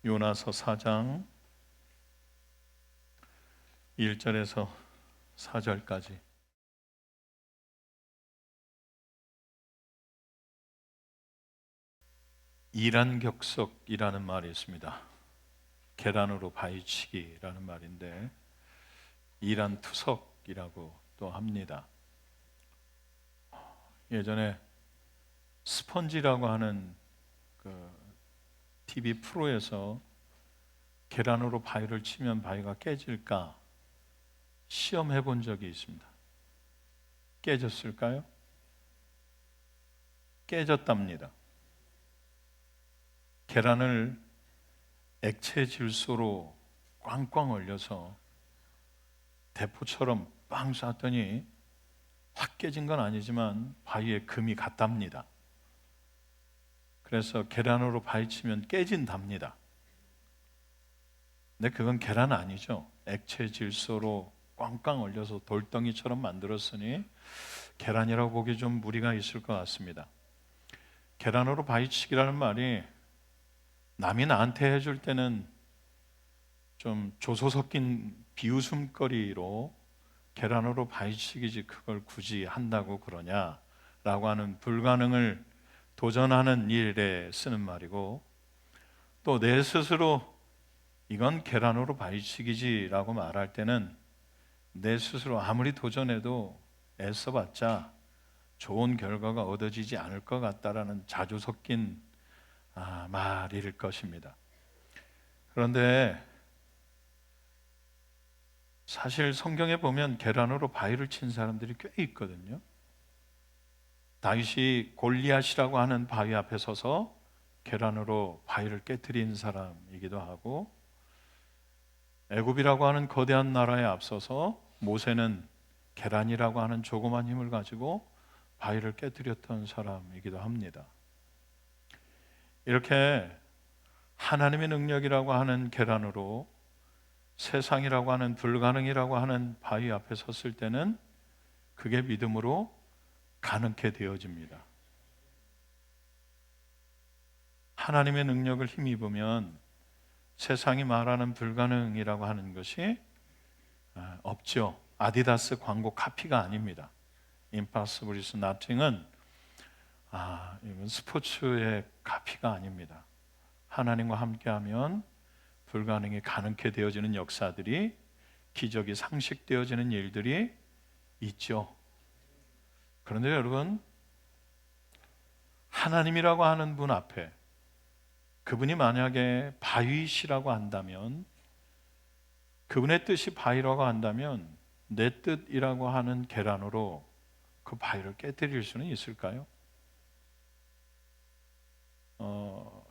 요나서 4장 1절에서 4절까지. 이란격석이라는 말이 있습니다. 계란으로 바위치기라는 말인데 이란투석이라고 또 합니다. 예전에 스펀지라고 하는 TV 프로에서 계란으로 바위를 치면 바위가 깨질까 시험해 본 적이 있습니다. 깨졌을까요? 깨졌답니다. 계란을 액체 질소로 꽝꽝 얼려서 대포처럼 빵 쐈더니 확 깨진 건 아니지만 바위에 금이 갔답니다. 그래서 계란으로 바위 치면 깨진답니다. 근데 그건 계란 아니죠. 액체 질소로 꽝꽝 얼려서 돌덩이처럼 만들었으니 계란이라고 보기 좀 무리가 있을 것 같습니다. 계란으로 바위치기라는 말이 남이 나한테 해줄 때는 좀 조소 섞인 비웃음거리로 계란으로 바위치기지 그걸 굳이 한다고 그러냐라고 하는 불가능을 도전하는 일에 쓰는 말이고, 또 내 스스로 이건 계란으로 바위치기지라고 말할 때는 내 스스로 아무리 도전해도 애써봤자 좋은 결과가 얻어지지 않을 것 같다라는 자주 섞인 말일 것입니다. 그런데 사실 성경에 보면 계란으로 바위를 친 사람들이 꽤 있거든요. 다윗이 골리앗이라고 하는 바위 앞에 서서 계란으로 바위를 깨트린 사람이기도 하고, 애굽이라고 하는 거대한 나라에 앞서서 모세는 계란이라고 하는 조그만 힘을 가지고 바위를 깨뜨렸던 사람이기도 합니다. 이렇게 하나님의 능력이라고 하는 계란으로 세상이라고 하는 불가능이라고 하는 바위 앞에 섰을 때는 그게 믿음으로 가능케 되어집니다. 하나님의 능력을 힘입으면 세상이 말하는 불가능이라고 하는 것이 없죠. 아디다스 광고 카피가 아닙니다. Impossible is nothing은 이건 스포츠의 카피가 아닙니다. 하나님과 함께하면 불가능이 가능케 되어지는 역사들이, 기적이 상식되어지는 일들이 있죠. 그런데 여러분, 하나님이라고 하는 분 앞에 그분이 만약에 바위시라고 한다면, 그분의 뜻이 바위라고 한다면 내 뜻이라고 하는 계란으로 그 바위를 깨뜨릴 수는 있을까요?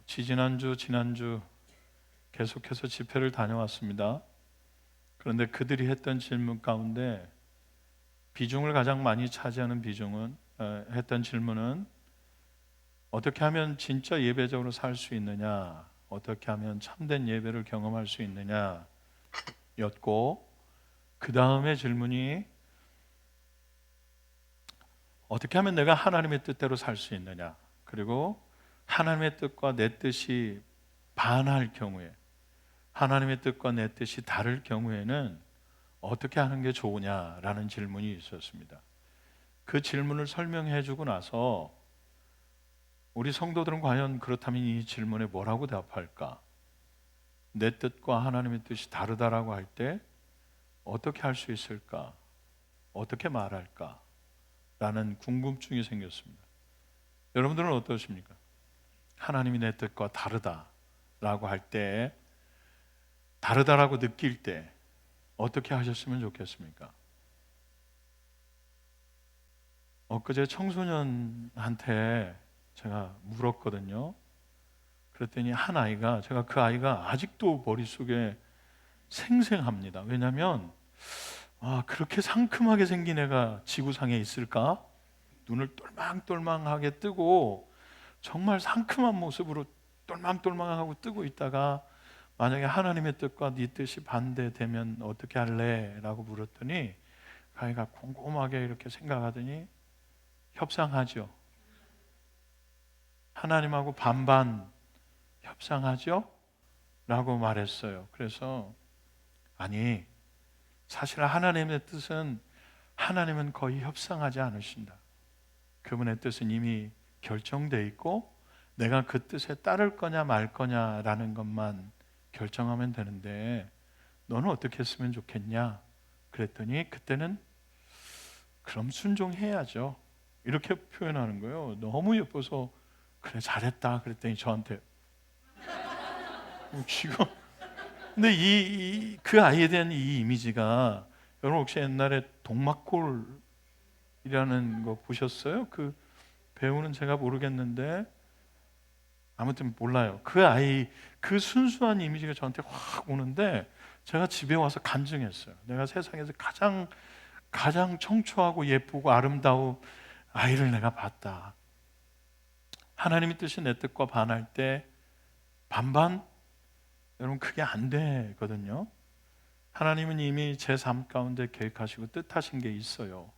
지난주 계속해서 집회를 다녀왔습니다. 그런데 그들이 했던 질문 가운데 비중을 가장 많이 차지하는 했던 질문은 어떻게 하면 진짜 예배적으로 살 수 있느냐, 어떻게 하면 참된 예배를 경험할 수 있느냐 였고, 그 다음에 질문이 어떻게 하면 내가 하나님의 뜻대로 살 수 있느냐, 그리고 하나님의 뜻과 내 뜻이 반할 경우에, 하나님의 뜻과 내 뜻이 다를 경우에는 어떻게 하는 게 좋으냐라는 질문이 있었습니다. 그 질문을 설명해 주고 나서 우리 성도들은 과연 그렇다면 이 질문에 뭐라고 답할까? 내 뜻과 하나님의 뜻이 다르다라고 할 때 어떻게 할 수 있을까? 어떻게 말할까? 라는 궁금증이 생겼습니다. 여러분들은 어떠십니까? 하나님이 내 뜻과 다르다라고 할 때, 다르다라고 느낄 때 어떻게 하셨으면 좋겠습니까? 엊그제 청소년한테 제가 물었거든요. 그랬더니 한 아이가, 제가 그 아이가 아직도 머릿속에 생생합니다. 왜냐하면 그렇게 상큼하게 생긴 애가 지구상에 있을까? 눈을 똘망똘망하게 뜨고 정말 상큼한 모습으로 똘망똘망하고 뜨고 있다가 만약에 하나님의 뜻과 네 뜻이 반대되면 어떻게 할래? 라고 물었더니 그 아이가 곰곰하게 이렇게 생각하더니 협상하죠. 하나님하고 반반 협상하죠. 라고 말했어요. 그래서 아니, 사실 하나님의 뜻은 하나님은 거의 협상하지 않으신다. 그분의 뜻은 이미 결정돼 있고 내가 그 뜻에 따를 거냐 말 거냐라는 것만 결정하면 되는데 너는 어떻게 했으면 좋겠냐? 그랬더니 그때는 그럼 순종해야죠. 이렇게 표현하는 거예요. 너무 예뻐서 그래 잘했다 그랬더니 저한테 지금 근데 그 아이에 대한 이 이미지가 여러분 혹시 옛날에 동막골이라는 거 보셨어요? 그 배우는 제가 모르겠는데 아무튼 몰라요. 그 아이 그 순수한 이미지가 저한테 확 오는데 제가 집에 와서 간증했어요. 내가 세상에서 가장 청초하고 예쁘고 아름다운 아이를 내가 봤다. 하나님의 뜻이 내 뜻과 반할 때 반반 여러분 그게 안 되거든요. 하나님은 이미 제 삶 가운데 계획하시고 뜻하신 게 있어요.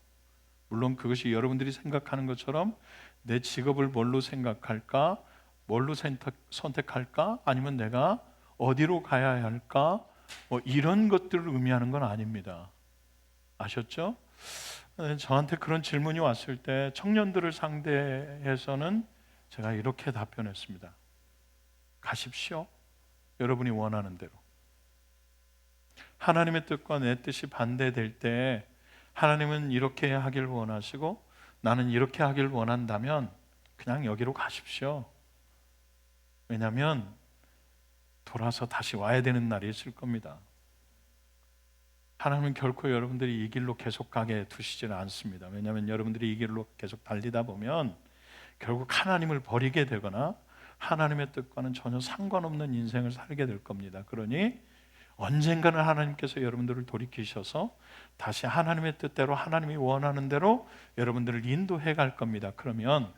물론 그것이 여러분들이 생각하는 것처럼 내 직업을 뭘로 생각할까? 뭘로 선택할까? 아니면 내가 어디로 가야 할까? 뭐 이런 것들을 의미하는 건 아닙니다. 아셨죠? 저한테 그런 질문이 왔을 때 청년들을 상대해서는 제가 이렇게 답변했습니다. 가십시오. 여러분이 원하는 대로. 하나님의 뜻과 내 뜻이 반대될 때 하나님은 이렇게 하길 원하시고 나는 이렇게 하길 원한다면 그냥 여기로 가십시오. 왜냐하면 돌아서 다시 와야 되는 날이 있을 겁니다. 하나님은 결코 여러분들이 이 길로 계속 가게 두시지는 않습니다. 왜냐하면 여러분들이 이 길로 계속 달리다 보면 결국 하나님을 버리게 되거나 하나님의 뜻과는 전혀 상관없는 인생을 살게 될 겁니다. 그러니 언젠가는 하나님께서 여러분들을 돌이키셔서 다시 하나님의 뜻대로 하나님이 원하는 대로 여러분들을 인도해 갈 겁니다. 그러면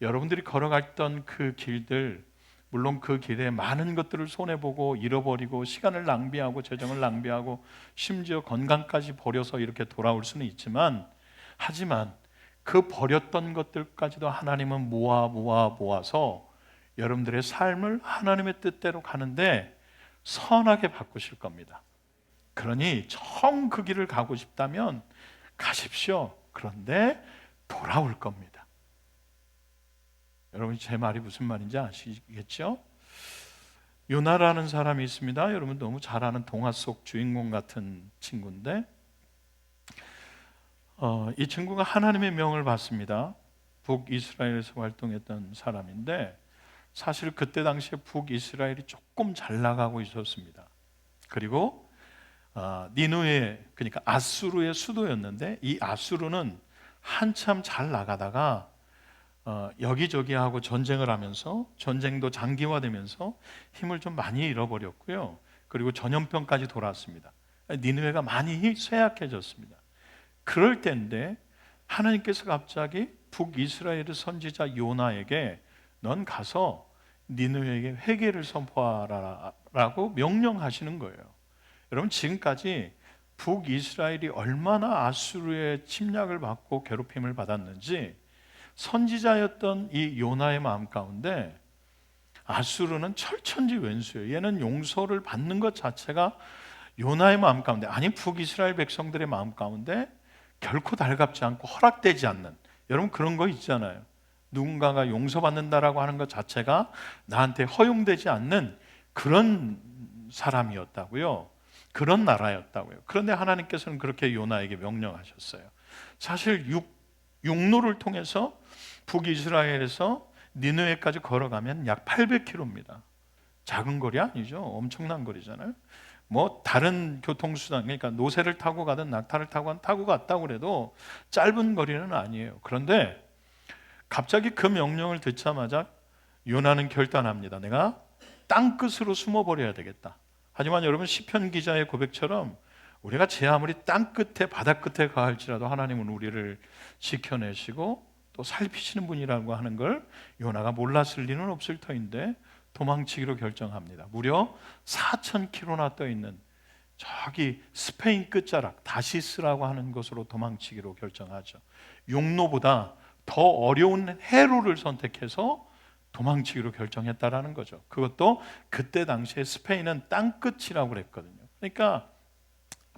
여러분들이 걸어갔던 그 길들, 물론 그 길에 많은 것들을 손해보고 잃어버리고 시간을 낭비하고 재정을 낭비하고 심지어 건강까지 버려서 이렇게 돌아올 수는 있지만, 하지만 그 버렸던 것들까지도 하나님은 모아서 여러분들의 삶을 하나님의 뜻대로 가는데 선하게 바꾸실 겁니다. 그러니 정 그 길을 가고 싶다면 가십시오. 그런데 돌아올 겁니다. 여러분 제 말이 무슨 말인지 아시겠죠? 요나라는 사람이 있습니다. 여러분 너무 잘 아는 동화 속 주인공 같은 친구인데 이 친구가 하나님의 명을 받습니다. 북이스라엘에서 활동했던 사람인데 사실 그때 당시에 북이스라엘이 조금 잘 나가고 있었습니다. 그리고 니느웨, 그러니까 아수르의 수도였는데 이 아수르는 한참 잘 나가다가 여기저기하고 전쟁을 하면서 전쟁도 장기화되면서 힘을 좀 많이 잃어버렸고요. 그리고 전염병까지 돌아왔습니다. 니느웨가 많이 쇠약해졌습니다. 그럴 때인데 하나님께서 갑자기 북이스라엘의 선지자 요나에게 넌 가서 니느웨에게 회개를 선포하라라고 명령하시는 거예요. 여러분 지금까지 북이스라엘이 얼마나 아수르의 침략을 받고 괴롭힘을 받았는지 선지자였던 이 요나의 마음 가운데 아수르는 철천지 왼수예요. 얘는 용서를 받는 것 자체가 요나의 마음 가운데, 아니 북이스라엘 백성들의 마음 가운데 결코 달갑지 않고 허락되지 않는, 여러분 그런 거 있잖아요. 누군가가 용서받는다라고 하는 것 자체가 나한테 허용되지 않는 그런 사람이었다고요. 그런 나라였다고요. 그런데 하나님께서는 그렇게 요나에게 명령하셨어요. 사실 육로를 통해서 북이스라엘에서 니느웨까지 걸어가면 약 800km입니다. 작은 거리 아니죠. 엄청난 거리잖아요. 뭐 다른 교통수단, 그러니까 노새를 타고 가든 낙타를 타고 갔다고 그래도 짧은 거리는 아니에요. 그런데 갑자기 그 명령을 듣자마자 요나는 결단합니다. 내가 땅끝으로 숨어버려야 되겠다. 하지만 여러분 시편 기자의 고백처럼 우리가 제 아무리 땅끝에 바다끝에 가할지라도 하나님은 우리를 지켜내시고 또 살피시는 분이라고 하는 걸 요나가 몰랐을 리는 없을 터인데 도망치기로 결정합니다. 무려 4,000km나 떠 있는 저기 스페인 끝자락 다시스라고 하는 곳으로 도망치기로 결정하죠. 용로보다 더 어려운 해로를 선택해서 도망치기로 결정했다라는 거죠. 그것도 그때 당시에 스페인은 땅끝이라고 그랬거든요. 그러니까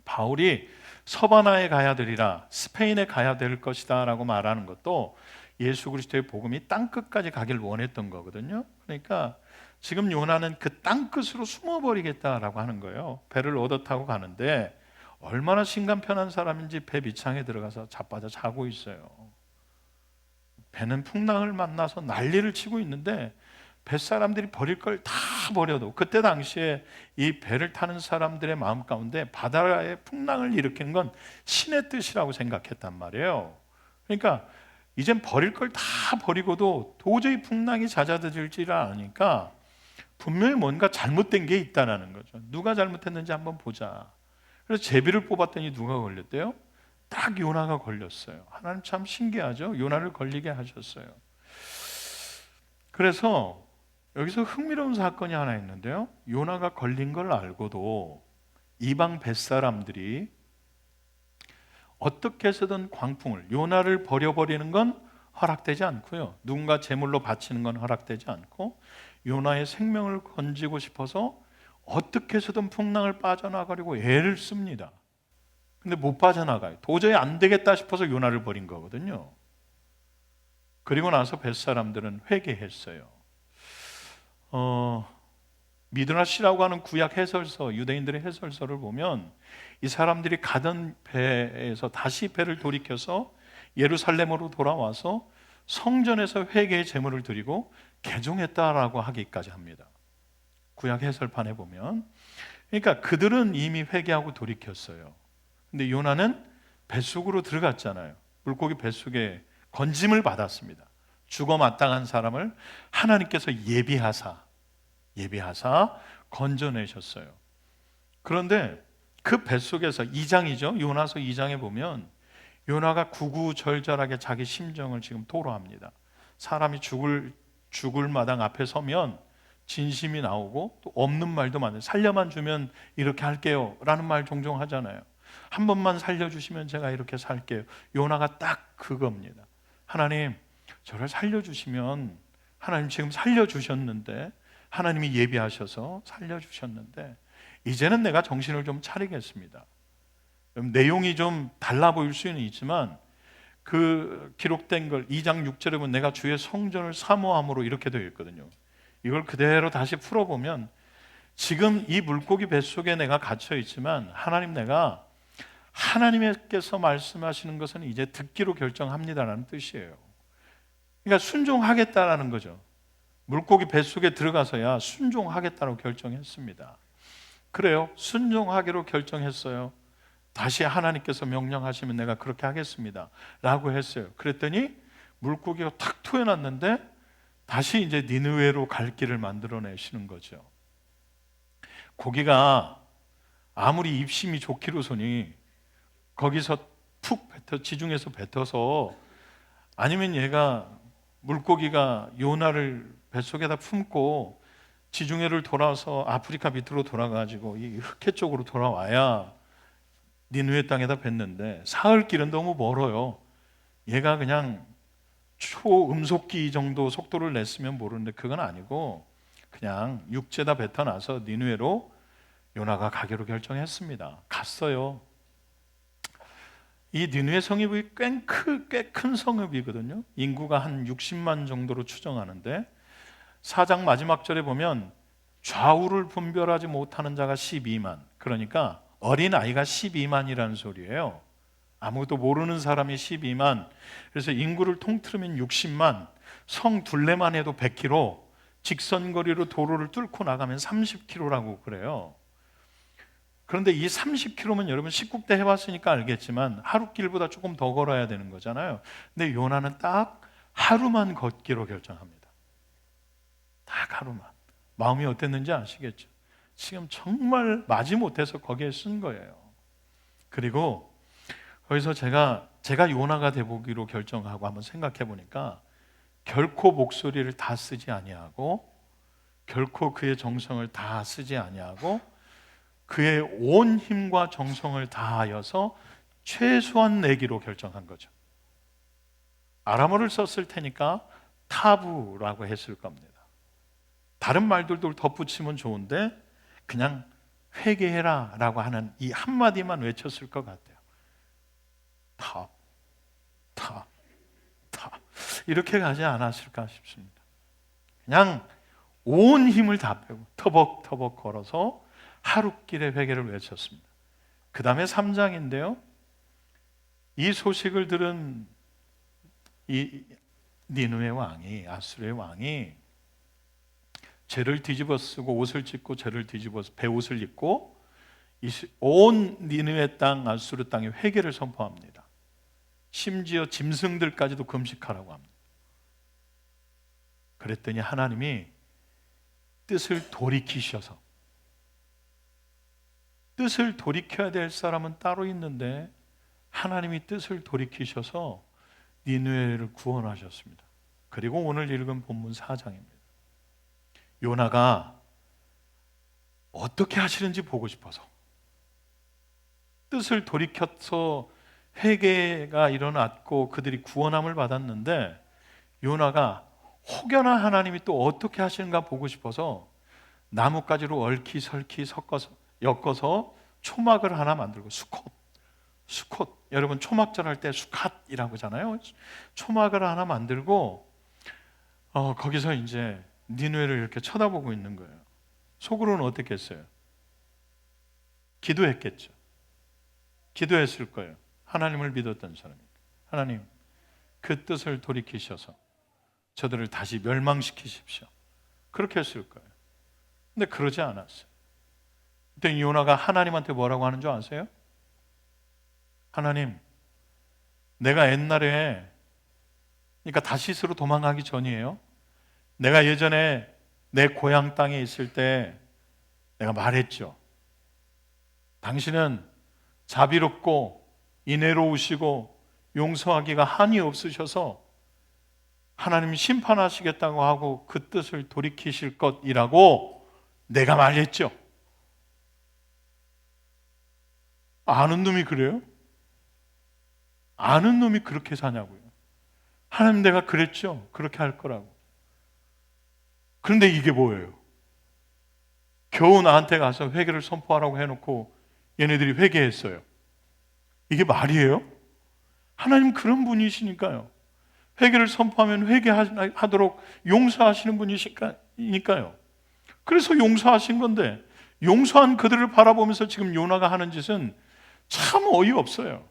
바울이 서바나에 가야 되리라, 스페인에 가야 될 것이다 라고 말하는 것도 예수 그리스도의 복음이 땅끝까지 가길 원했던 거거든요. 그러니까 지금 요나는 그 땅끝으로 숨어버리겠다라고 하는 거예요. 배를 얻어 타고 가는데 얼마나 심간 편한 사람인지 배 밑창에 들어가서 자빠져 자고 있어요. 배는 풍랑을 만나서 난리를 치고 있는데 뱃사람들이 버릴 걸 다 버려도, 그때 당시에 이 배를 타는 사람들의 마음 가운데 바다의 풍랑을 일으키는 건 신의 뜻이라고 생각했단 말이에요. 그러니까 이젠 버릴 걸 다 버리고도 도저히 풍랑이 잦아들지를 않으니까 분명히 뭔가 잘못된 게 있다는 거죠. 누가 잘못했는지 한번 보자. 그래서 제비를 뽑았더니 누가 걸렸대요? 딱 요나가 걸렸어요. 하나님 참 신기하죠. 요나를 걸리게 하셨어요. 그래서 여기서 흥미로운 사건이 하나 있는데요, 요나가 걸린 걸 알고도 이방 뱃사람들이 어떻게 해서든 광풍을, 요나를 버려버리는 건 허락되지 않고요, 누군가 제물로 바치는 건 허락되지 않고, 요나의 생명을 건지고 싶어서 어떻게 해서든 풍랑을 빠져나가려고 애를 씁니다. 근데 못 빠져나가요. 도저히 안 되겠다 싶어서 요나를 버린 거거든요. 그리고 나서 뱃사람들은 회개했어요. 미드라시라고 하는 구약 해설서, 유대인들의 해설서를 보면 이 사람들이 가던 배에서 다시 배를 돌이켜서 예루살렘으로 돌아와서 성전에서 회개의 제물을 드리고 개종했다라고 하기까지 합니다. 구약 해설판에 보면. 그러니까 그들은 이미 회개하고 돌이켰어요. 근데 요나는 뱃속으로 들어갔잖아요. 물고기 뱃속에 건짐을 받았습니다. 죽어 마땅한 사람을 하나님께서 예비하사 건져내셨어요. 그런데 그 뱃속에서 2장이죠. 요나서 2장에 보면 요나가 구구절절하게 자기 심정을 지금 토로합니다. 사람이 죽을 마당 앞에 서면 진심이 나오고 또 없는 말도 많아요. 살려만 주면 이렇게 할게요 라는 말 종종 하잖아요. 한 번만 살려주시면 제가 이렇게 살게요. 요나가 딱 그겁니다. 하나님, 저를 살려주시면, 하나님 지금 살려주셨는데, 하나님이 예비하셔서 살려주셨는데 이제는 내가 정신을 좀 차리겠습니다. 내용이 좀 달라 보일 수는 있지만 그 기록된 걸 2장 6절에 보면 내가 주의 성전을 사모함으로 이렇게 되어 있거든요. 이걸 그대로 다시 풀어보면 지금 이 물고기 뱃속에 내가 갇혀 있지만 하나님, 내가 하나님께서 말씀하시는 것은 이제 듣기로 결정합니다라는 뜻이에요. 그러니까 순종하겠다라는 거죠. 물고기 뱃속에 들어가서야 순종하겠다고 결정했습니다. 그래요, 순종하기로 결정했어요. 다시 하나님께서 명령하시면 내가 그렇게 하겠습니다 라고 했어요. 그랬더니 물고기가 탁 튀어났는데 다시 이제 니느웨로 갈 길을 만들어내시는 거죠. 고기가 아무리 입심이 좋기로서니 거기서 푹 뱉어, 지중해서 뱉어서, 아니면 얘가 물고기가 요나를 뱃속에다 품고 지중해를 돌아서 아프리카 밑으로 돌아가지고 이 흑해 쪽으로 돌아와야 니느웨 땅에다 뱉는데 사흘 길은 너무 멀어요. 얘가 그냥 초음속기 정도 속도를 냈으면 모르는데 그건 아니고 그냥 육지에다 뱉어놔서 니느웨로 요나가 가기로 결정했습니다. 갔어요. 이 니느웨 성읍이 꽤 큰 성읍이거든요. 인구가 한 60만 정도로 추정하는데 4장 마지막 절에 보면 좌우를 분별하지 못하는 자가 12만, 그러니까 어린아이가 12만이라는 소리예요. 아무것도 모르는 사람이 12만. 그래서 인구를 통틀으면 60만, 성 둘레만 해도 100km, 직선거리로 도로를 뚫고 나가면 30km라고 그래요. 그런데 이 30km면 여러분 19대 해봤으니까 알겠지만 하루 길보다 조금 더 걸어야 되는 거잖아요. 근데 요나는 딱 하루만 걷기로 결정합니다. 딱 하루만. 마음이 어땠는지 아시겠죠? 지금 정말 마지못해서 거기에 쓴 거예요. 그리고 거기서 제가 요나가 돼보기로 결정하고 한번 생각해 보니까 결코 목소리를 다 쓰지 아니하고 결코 그의 정성을 다 쓰지 아니하고 그의 온 힘과 정성을 다하여서 최소한 내기로 결정한 거죠. 아람어를 썼을 테니까 타부라고 했을 겁니다. 다른 말들도 덧붙이면 좋은데 그냥 회개해라 라고 하는 이 한마디만 외쳤을 것 같아요. 탑, 탑, 탑. 이렇게 가지 않았을까 싶습니다. 그냥 온 힘을 다 빼고 터벅터벅 걸어서 하루길의 회개를 외쳤습니다. 그 다음에 3장인데요. 이 소식을 들은 이 니느웨 왕이, 아수르의 왕이 죄를 뒤집어 쓰고 옷을 찢고 죄를 뒤집어서 베옷을 입고 온 니느웨 땅, 아수르 땅에 회개를 선포합니다. 심지어 짐승들까지도 금식하라고 합니다. 그랬더니 하나님이 뜻을 돌이키셔서, 뜻을 돌이켜야 될 사람은 따로 있는데 하나님이 뜻을 돌이키셔서 니느웨를 구원하셨습니다. 그리고 오늘 읽은 본문 4장입니다. 요나가 어떻게 하시는지 보고 싶어서 뜻을 돌이켜서 회개가 일어났고 그들이 구원함을 받았는데, 요나가 혹여나 하나님이 또 어떻게 하시는가 보고 싶어서 나뭇가지로 얼키설키 엮어서 초막을 하나 만들고, 수콧, 여러분 초막절 할 때 수캇이라고 하잖아요. 초막을 하나 만들고 거기서 이제 니느웨를 이렇게 쳐다보고 있는 거예요. 속으로는 어떻게 했어요? 기도했겠죠. 기도했을 거예요. 하나님을 믿었던 사람이니까. 하나님, 그 뜻을 돌이키셔서 저들을 다시 멸망시키십시오. 그렇게 했을 거예요. 근데 그러지 않았어요. 그때 요나가 하나님한테 뭐라고 하는 줄 아세요? 하나님, 내가 옛날에, 그러니까 다시스로 도망가기 전이에요. 내가 예전에 내 고향 땅에 있을 때 내가 말했죠. 당신은 자비롭고 인애로우시고 용서하기가 한이 없으셔서 하나님이 심판하시겠다고 하고 그 뜻을 돌이키실 것이라고 내가 말했죠. 아는 놈이 그래요? 아는 놈이 그렇게 사냐고요. 하나님, 내가 그랬죠. 그렇게 할 거라고. 그런데 이게 뭐예요? 겨우 나한테 가서 회개를 선포하라고 해놓고 얘네들이 회개했어요. 이게 말이에요? 하나님 그런 분이시니까요. 회개를 선포하면 회개하도록 용서하시는 분이시니까요. 그래서 용서하신 건데, 용서한 그들을 바라보면서 지금 요나가 하는 짓은 참 어이없어요.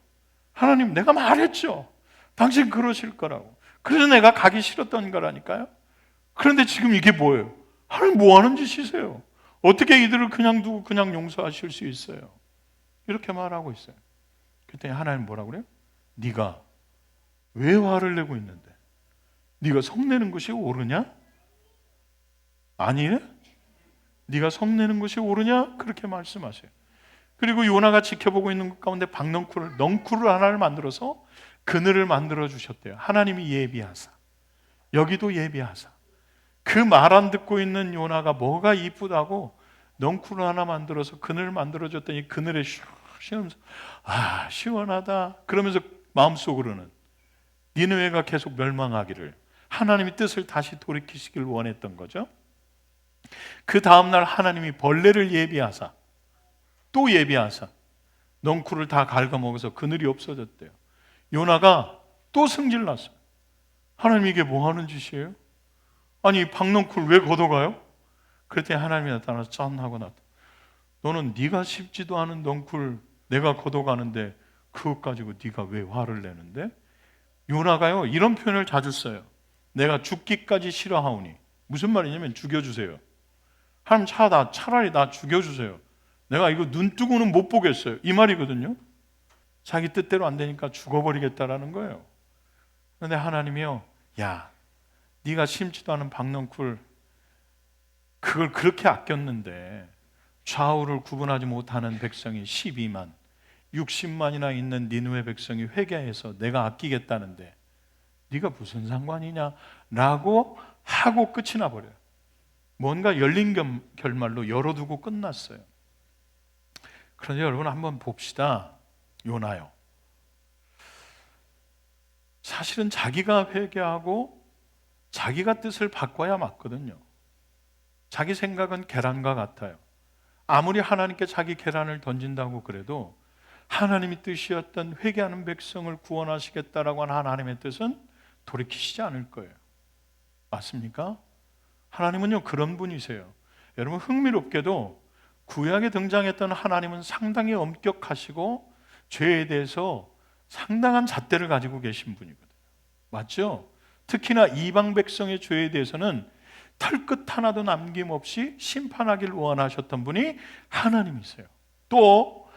하나님, 내가 말했죠. 당신 그러실 거라고. 그래서 내가 가기 싫었던 거라니까요. 그런데 지금 이게 뭐예요? 하나님 뭐 하는 짓이세요? 어떻게 이들을 그냥 두고 그냥 용서하실 수 있어요? 이렇게 말하고 있어요. 그때 하나님 뭐라고 그래요? 네가 왜 화를 내고 있는데? 네가 성내는 것이 옳으냐? 아니에요? 네가 성내는 것이 옳으냐? 그렇게 말씀하세요. 그리고 요나가 지켜보고 있는 것 가운데 넝쿨을 하나를 만들어서 그늘을 만들어 주셨대요. 하나님이 예비하사, 여기도 예비하사. 그 말 안 듣고 있는 요나가 뭐가 이쁘다고 넝쿨을 하나 만들어서 그늘을 만들어 줬더니 그늘에 쉬면서 아, 시원하다 그러면서 마음속으로는 니느웨가 계속 멸망하기를, 하나님이 뜻을 다시 돌이키시길 원했던 거죠. 그 다음날 하나님이 벌레를 예비하사, 또 예비하사 넝쿨을 다 갉아먹어서 그늘이 없어졌대요. 요나가 또 승질났어요. 하나님, 이게 뭐 하는 짓이에요? 아니, 박넝쿨 왜 걷어가요? 그랬더니 하나님이 나타나서 짠 하고 나타, 너는 네가 씹지도 않은 넝쿨 내가 걷어가는데 그것 가지고 네가 왜 화를 내는데? 요나가요 이런 표현을 자주 써요. 내가 죽기까지 싫어하오니. 무슨 말이냐면 죽여주세요. 하나님, 차라리 나 죽여주세요. 내가 이거 눈 뜨고는 못 보겠어요. 이 말이거든요. 자기 뜻대로 안 되니까 죽어버리겠다라는 거예요. 그런데 하나님이요, 야, 네가 심지도 않은 박넝쿨 그걸 그렇게 아꼈는데 좌우를 구분하지 못하는 백성이 12만, 60만이나 있는 니느웨 백성이 회개해서 내가 아끼겠다는데 네가 무슨 상관이냐라고 하고 끝이 나버려요. 뭔가 열린 결말로 열어두고 끝났어요. 그런데 여러분 한번 봅시다. 요나요. 사실은 자기가 회개하고 자기가 뜻을 바꿔야 맞거든요. 자기 생각은 계란과 같아요. 아무리 하나님께 자기 계란을 던진다고 그래도 하나님의 뜻이었던 회개하는 백성을 구원하시겠다라고 하는 하나님의 뜻은 돌이키시지 않을 거예요. 맞습니까? 하나님은요 그런 분이세요. 여러분, 흥미롭게도 구약에 등장했던 하나님은 상당히 엄격하시고 죄에 대해서 상당한 잣대를 가지고 계신 분이거든요. 맞죠? 특히나 이방 백성의 죄에 대해서는 털끝 하나도 남김없이 심판하길 원하셨던 분이 하나님이세요. 또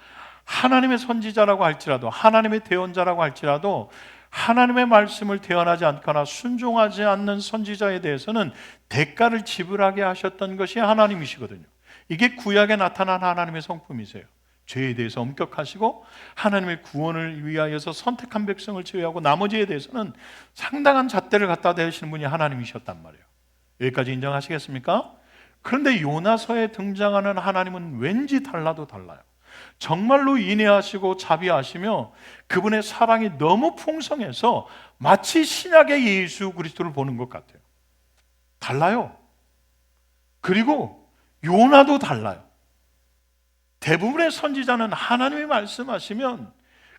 하나님의 선지자라고 할지라도, 하나님의 대언자라고 할지라도 하나님의 말씀을 대언하지 않거나 순종하지 않는 선지자에 대해서는 대가를 지불하게 하셨던 것이 하나님이시거든요. 이게 구약에 나타난 하나님의 성품이세요. 죄에 대해서 엄격하시고 하나님의 구원을 위하여서 선택한 백성을 제외하고 나머지에 대해서는 상당한 잣대를 갖다 대시는 분이 하나님이셨단 말이에요. 여기까지 인정하시겠습니까? 그런데 요나서에 등장하는 하나님은 왠지 달라도 달라요. 정말로 인애하시고 자비하시며 그분의 사랑이 너무 풍성해서 마치 신약의 예수 그리스도를 보는 것 같아요. 달라요. 그리고 요나도 달라요. 대부분의 선지자는 하나님이 말씀하시면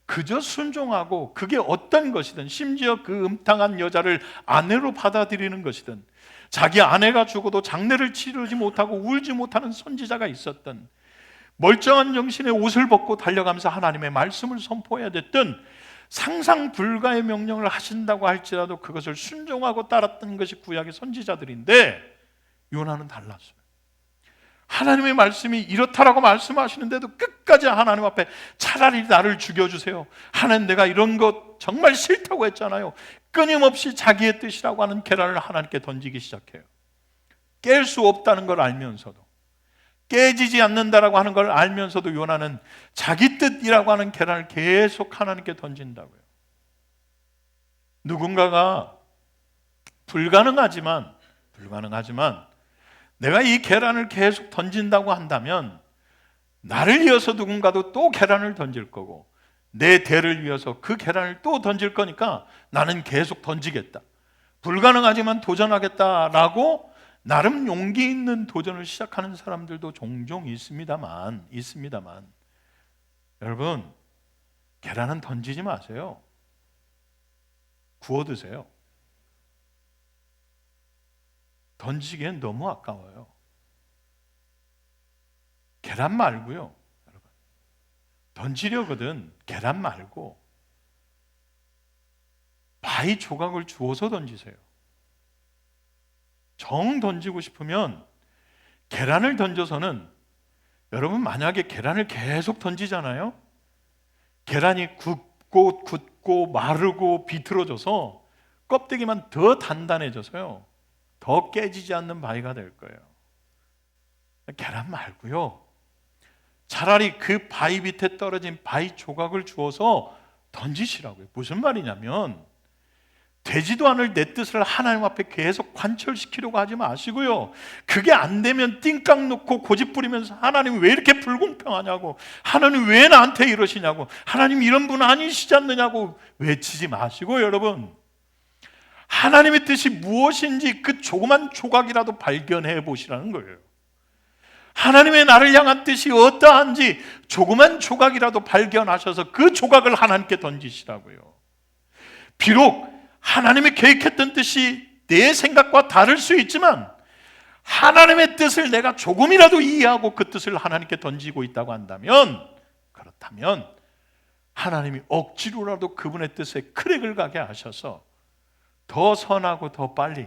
그저 순종하고, 그게 어떤 것이든, 심지어 그 음탕한 여자를 아내로 받아들이는 것이든, 자기 아내가 죽어도 장례를 치르지 못하고 울지 못하는 선지자가 있었던, 멀쩡한 정신에 옷을 벗고 달려가면서 하나님의 말씀을 선포해야 됐던, 상상 불가의 명령을 하신다고 할지라도 그것을 순종하고 따랐던 것이 구약의 선지자들인데, 요나는 달랐어요. 하나님의 말씀이 이렇다라고 말씀하시는데도 끝까지 하나님 앞에 차라리 나를 죽여주세요, 하나님 내가 이런 것 정말 싫다고 했잖아요, 끊임없이 자기의 뜻이라고 하는 계란을 하나님께 던지기 시작해요. 깰 수 없다는 걸 알면서도, 깨지지 않는다라고 하는 걸 알면서도 요나는 자기 뜻이라고 하는 계란을 계속 하나님께 던진다고요. 누군가가 불가능하지만 내가 이 계란을 계속 던진다고 한다면 나를 위해서 누군가도 또 계란을 던질 거고, 내 대를 위해서 그 계란을 또 던질 거니까 나는 계속 던지겠다, 불가능하지만 도전하겠다라고 나름 용기 있는 도전을 시작하는 사람들도 종종 있습니다만 여러분, 계란은 던지지 마세요. 구워 드세요. 던지기엔 너무 아까워요. 계란 말고요, 여러분, 던지려거든 계란 말고 바위 조각을 주워서 던지세요. 정 던지고 싶으면 계란을 던져서는, 여러분 만약에 계란을 계속 던지잖아요, 계란이 굳고 마르고 비틀어져서 껍데기만 더 단단해져서요 더 깨지지 않는 바위가 될 거예요. 계란 말고요, 차라리 그 바위 밑에 떨어진 바위 조각을 주워서 던지시라고요. 무슨 말이냐면, 되지도 않을 내 뜻을 하나님 앞에 계속 관철시키려고 하지 마시고요, 그게 안 되면 띵깡 놓고 고집 부리면서 하나님 왜 이렇게 불공평하냐고, 하나님 왜 나한테 이러시냐고, 하나님 이런 분 아니시지 않느냐고 외치지 마시고, 여러분 하나님의 뜻이 무엇인지 그 조그만 조각이라도 발견해 보시라는 거예요. 하나님의 나를 향한 뜻이 어떠한지 조그만 조각이라도 발견하셔서 그 조각을 하나님께 던지시라고요. 비록 하나님이 계획했던 뜻이 내 생각과 다를 수 있지만 하나님의 뜻을 내가 조금이라도 이해하고 그 뜻을 하나님께 던지고 있다고 한다면, 그렇다면 하나님이 억지로라도 그분의 뜻에 크랙을 가게 하셔서 더 선하고 더 빨리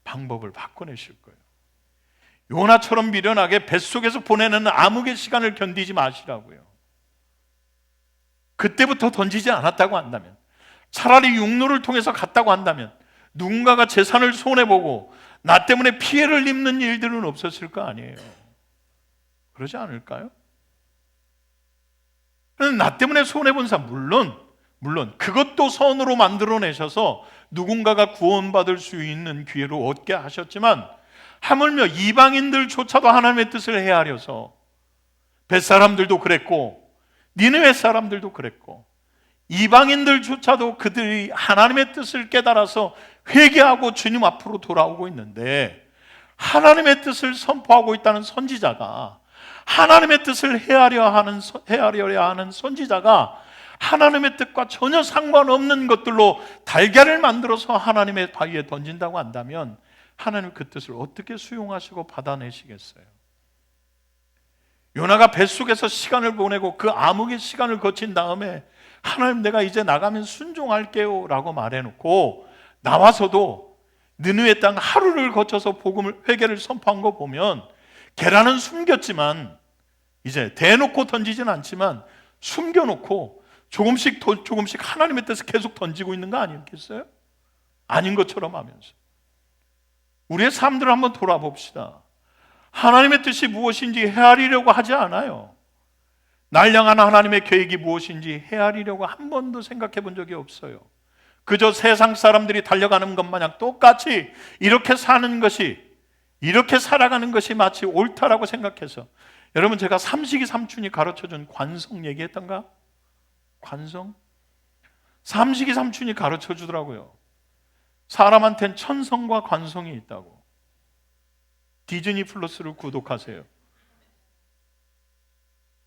방법을 바꿔내실 거예요. 요나처럼 미련하게 뱃속에서 보내는 암흑의 시간을 견디지 마시라고요. 그때부터 던지지 않았다고 한다면, 차라리 육로를 통해서 갔다고 한다면 누군가가 재산을 손해보고 나 때문에 피해를 입는 일들은 없었을 거 아니에요. 그러지 않을까요? 나 때문에 손해본 사람, 물론 그것도 선으로 만들어내셔서 누군가가 구원받을 수 있는 기회로 얻게 하셨지만, 하물며 이방인들조차도 하나님의 뜻을 헤아려서 벳사람들도 그랬고 니느웨 사람들도 그랬고 이방인들조차도 그들이 하나님의 뜻을 깨달아서 회개하고 주님 앞으로 돌아오고 있는데, 하나님의 뜻을 선포하고 있다는 선지자가, 하나님의 뜻을 헤아려야 하는 선지자가 하나님의 뜻과 전혀 상관없는 것들로 달걀을 만들어서 하나님의 바위에 던진다고 한다면 하나님 그 뜻을 어떻게 수용하시고 받아내시겠어요? 요나가 뱃속에서 시간을 보내고 그 암흑의 시간을 거친 다음에 하나님, 내가 이제 나가면 순종할게요 라고 말해놓고 나와서도 느느웨 땅 하루를 거쳐서 복음을, 회개를 선포한 거 보면, 계란은 숨겼지만 이제 대놓고 던지진 않지만 숨겨놓고 조금씩 하나님의 뜻을 계속 던지고 있는 거 아니겠어요? 아닌 것처럼 하면서. 우리의 삶들을 한번 돌아봅시다. 하나님의 뜻이 무엇인지 헤아리려고 하지 않아요. 날 향한 하나님의 계획이 무엇인지 헤아리려고 한 번도 생각해 본 적이 없어요. 그저 세상 사람들이 달려가는 것 마냥 똑같이 이렇게 사는 것이, 이렇게 살아가는 것이 마치 옳다라고 생각해서. 여러분, 제가 삼식이 삼촌이 가르쳐준 관성 얘기했던가? 관성? 삼식이 삼촌이 가르쳐주더라고요. 사람한텐 천성과 관성이 있다고. 디즈니 플러스를 구독하세요.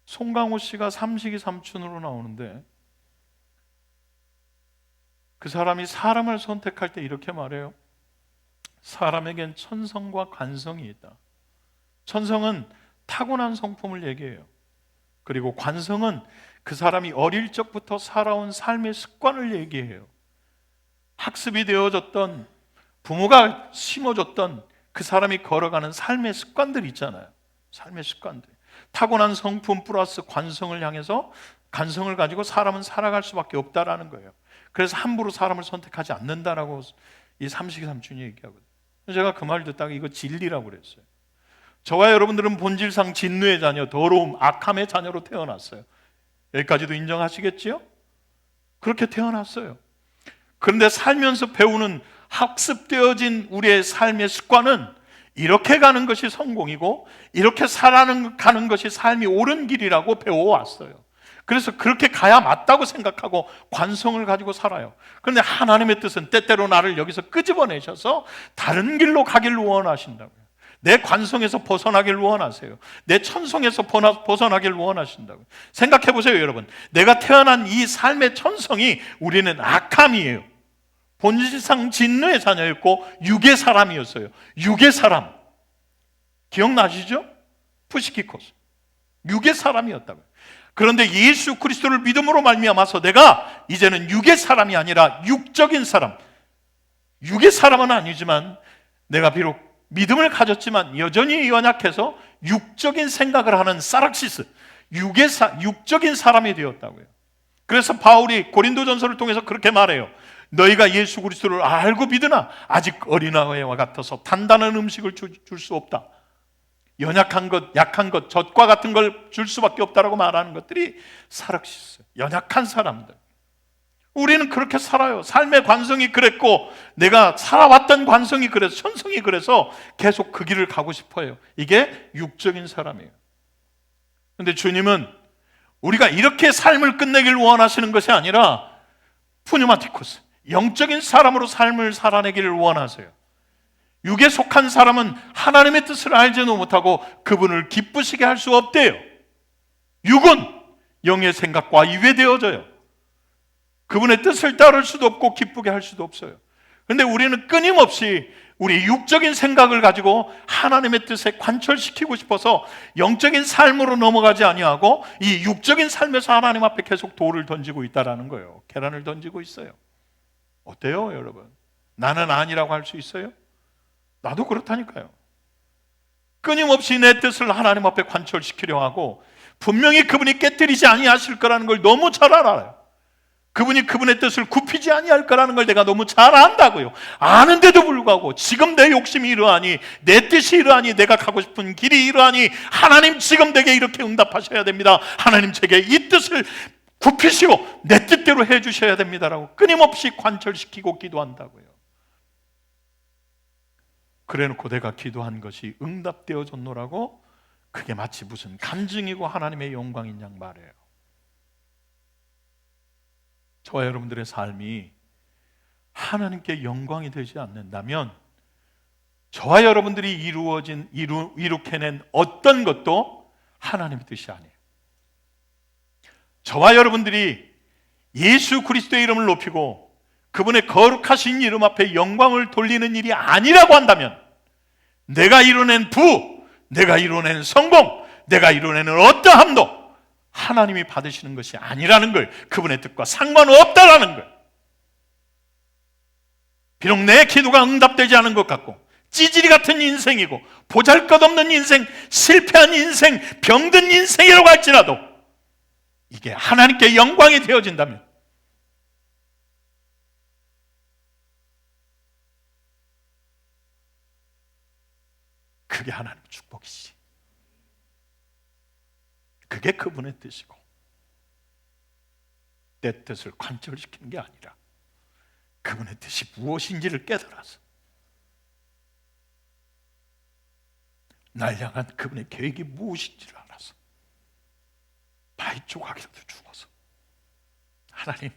송강호 씨가 삼식이 삼촌으로 나오는데, 그 사람이 사람을 선택할 때 이렇게 말해요. 사람에겐 천성과 관성이 있다. 천성은 타고난 성품을 얘기해요. 그리고 관성은 그 사람이 어릴 적부터 살아온 삶의 습관을 얘기해요. 학습이 되어졌던, 부모가 심어줬던 그 사람이 걸어가는 삶의 습관들 있잖아요. 삶의 습관들. 타고난 성품 플러스 관성을 향해서, 관성을 가지고 사람은 살아갈 수밖에 없다라는 거예요. 그래서 함부로 사람을 선택하지 않는다라고 이 삼식이 삼촌이 얘기하거든요. 제가 그 말 듣다가 이거 진리라고 그랬어요. 저와 여러분들은 본질상 진노의 자녀, 더러움, 악함의 자녀로 태어났어요. 여기까지도 인정하시겠지요? 그렇게 태어났어요. 그런데 살면서 배우는 학습되어진 우리의 삶의 습관은 이렇게 가는 것이 성공이고 이렇게 살아가는 것이 삶이 옳은 길이라고 배워왔어요. 그래서 그렇게 가야 맞다고 생각하고 관성을 가지고 살아요. 그런데 하나님의 뜻은 때때로 나를 여기서 끄집어내셔서 다른 길로 가기를 원하신다고요. 내 관성에서 벗어나기를 원하세요. 내 천성에서 벗어나기를 원하신다고요. 생각해 보세요, 여러분. 내가 태어난 이 삶의 천성이 우리는 악함이에요. 본질상 진노의 자녀였고 육의 사람이었어요. 육의 사람. 기억나시죠? 푸시키코스. 육의 사람이었다고요. 그런데 예수 그리스도를 믿음으로 말미암아서 내가 이제는 육의 사람이 아니라 육적인 사람. 육의 사람은 아니지만 내가 비록 믿음을 가졌지만 여전히 연약해서 육적인 생각을 하는 사락시스, 육적인 사람이 되었다고요. 그래서 바울이 고린도전서를 통해서 그렇게 말해요. 너희가 예수 그리스도를 알고 믿으나 아직 어린아이와 같아서 단단한 음식을 줄 수 없다. 연약한 것, 약한 것, 젖과 같은 걸 줄 수밖에 없다라고 말하는 것들이 사락시스, 연약한 사람들. 우리는 그렇게 살아요. 삶의 관성이 그랬고 내가 살아왔던 관성이 그래서, 천성이 그래서 계속 그 길을 가고 싶어요. 이게 육적인 사람이에요. 그런데 주님은 우리가 이렇게 삶을 끝내길 원하시는 것이 아니라 푸뉴마티코스, 영적인 사람으로 삶을 살아내기를 원하세요. 육에 속한 사람은 하나님의 뜻을 알지도 못하고 그분을 기쁘시게 할 수 없대요. 육은 영의 생각과 이외되어져요. 그분의 뜻을 따를 수도 없고 기쁘게 할 수도 없어요. 그런데 우리는 끊임없이 우리 육적인 생각을 가지고 하나님의 뜻에 관철시키고 싶어서 영적인 삶으로 넘어가지 아니하고 이 육적인 삶에서 하나님 앞에 계속 돌을 던지고 있다라는 거예요. 계란을 던지고 있어요. 어때요, 여러분? 나는 아니라고 할 수 있어요? 나도 그렇다니까요. 끊임없이 내 뜻을 하나님 앞에 관철시키려 하고 분명히 그분이 깨뜨리지 아니하실 거라는 걸 너무 잘 알아요. 그분이 그분의 뜻을 굽히지 아니할 거라는 걸 내가 너무 잘 안다고요. 아는데도 불구하고 지금 내 욕심이 이러하니, 내 뜻이 이러하니, 내가 가고 싶은 길이 이러하니 하나님 지금 내게 이렇게 응답하셔야 됩니다. 하나님 제게 이 뜻을 굽히시고 내 뜻대로 해주셔야 됩니다라고 끊임없이 관철시키고 기도한다고요. 그래놓고 내가 기도한 것이 응답되어졌노라고 그게 마치 무슨 간증이고 하나님의 영광인 양 말해요. 저와 여러분들의 삶이 하나님께 영광이 되지 않는다면 저와 여러분들이 이룩해낸 어떤 것도 하나님의 뜻이 아니에요. 저와 여러분들이 예수 그리스도의 이름을 높이고 그분의 거룩하신 이름 앞에 영광을 돌리는 일이 아니라고 한다면 내가 이뤄낸 내가 이뤄낸 성공, 내가 이뤄내는 어떠함도 하나님이 받으시는 것이 아니라는 걸, 그분의 뜻과 상관없다라는 걸. 비록 내 기도가 응답되지 않은 것 같고 찌질이 같은 인생이고 보잘것없는 인생, 실패한 인생, 병든 인생이라고 할지라도 이게 하나님께 영광이 되어진다면 그게 하나님의 축복이지. 그게 그분의 뜻이고 내 뜻을 관철시키는 게 아니라 그분의 뜻이 무엇인지를 깨달아서 날 향한 그분의 계획이 무엇인지를 알아서 바위 조각이라도 주어서 하나님,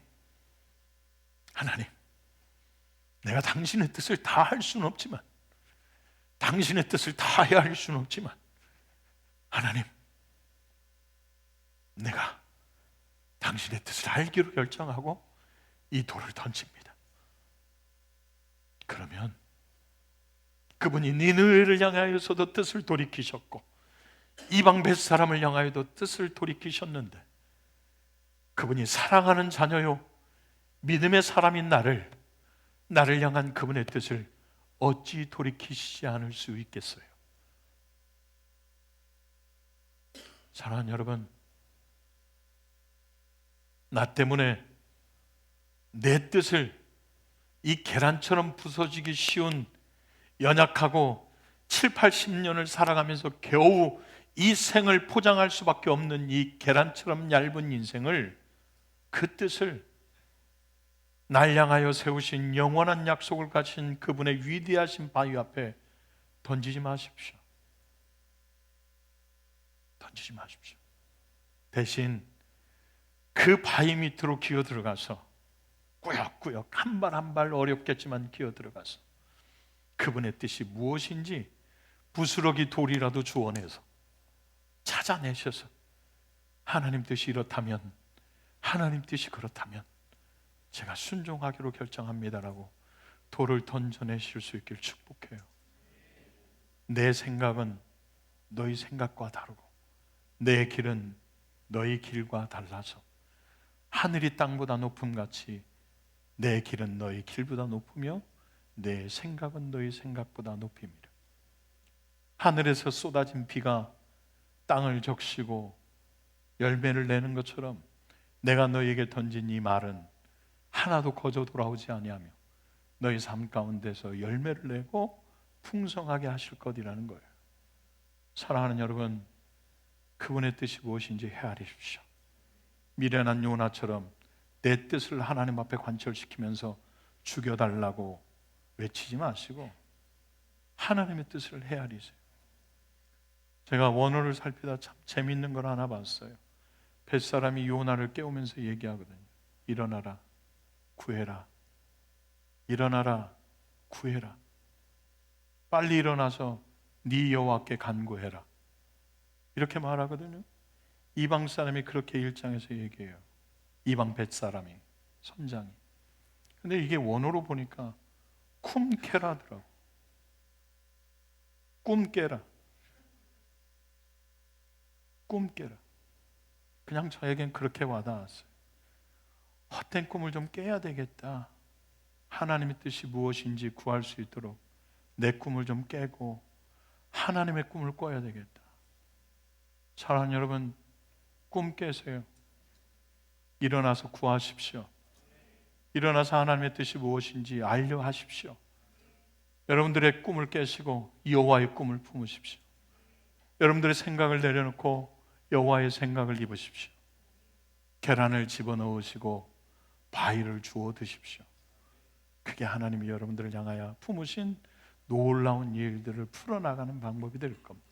내가 당신의 뜻을 다 할 수는 없지만, 당신의 뜻을 다 해야 할 수는 없지만, 하나님, 내가 당신의 뜻을 알기로 결정하고 이 돌을 던집니다. 그러면 그분이 니느웨를 향하여서도 뜻을 돌이키셨고 이방 벳사람을 향하여도 뜻을 돌이키셨는데, 그분이 사랑하는 자녀요 믿음의 사람인 나를 향한 그분의 뜻을 어찌 돌이키시지 않을 수 있겠어요? 사랑하는 여러분, 나 때문에 내 뜻을 이 계란처럼 부서지기 쉬운 연약하고 7, 80년을 살아가면서 겨우 이 생을 포장할 수밖에 없는 이 계란처럼 얇은 인생을, 그 뜻을 날 향하여 세우신 영원한 약속을 가진 그분의 위대하신 바위 앞에 던지지 마십시오. 던지지 마십시오. 대신 그 바위 밑으로 기어 들어가서 꾸역꾸역 한 발 한 발 어렵겠지만 기어 들어가서 그분의 뜻이 무엇인지 부스러기 돌이라도 주워내서 찾아내셔서 하나님 뜻이 이렇다면, 하나님 뜻이 그렇다면 제가 순종하기로 결정합니다라고 돌을 던져내실 수 있길 축복해요. 내 생각은 너희 생각과 다르고 내 길은 너희 길과 달라서 하늘이 땅보다 높음같이 내 길은 너희 길보다 높으며 내 생각은 너희 생각보다 높입니다. 하늘에서 쏟아진 비가 땅을 적시고 열매를 내는 것처럼 내가 너희에게 던진 이 말은 하나도 거저 돌아오지 아니하며 너희 삶 가운데서 열매를 내고 풍성하게 하실 것이라는 거예요. 사랑하는 여러분, 그분의 뜻이 무엇인지 헤아리십시오. 미련한 요나처럼 내 뜻을 하나님 앞에 관철시키면서 죽여달라고 외치지 마시고 하나님의 뜻을 헤아리세요. 제가 원어를 살피다 참 재미있는 걸 하나 봤어요. 벳사람이 요나를 깨우면서 얘기하거든요. 일어나라, 구해라. 일어나라, 구해라. 빨리 일어나서 네 여호와께 간구해라. 이렇게 말하거든요. 이방 사람이 그렇게 1장에서 얘기해요. 이방 벳사람이, 선장이. 근데 이게 원어로 보니까 쿰케라더라고. 꿈깨라. 꿈깨라. 그냥 저에겐 그렇게 와닿았어요. 헛된 꿈을 좀 깨야 되겠다. 하나님의 뜻이 무엇인지 구할 수 있도록 내 꿈을 좀 깨고 하나님의 꿈을 꿔야 되겠다. 사랑하는 여러분, 꿈 깨세요. 일어나서 구하십시오. 일어나서 하나님의 뜻이 무엇인지 알려 하십시오. 여러분들의 꿈을 깨시고 여호와의 꿈을 품으십시오. 여러분들의 생각을 내려놓고 여호와의 생각을 입으십시오. 계란을 집어넣으시고 바위를 주워 드십시오. 그게 하나님이 여러분들을 향하여 품으신 놀라운 일들을 풀어나가는 방법이 될 겁니다.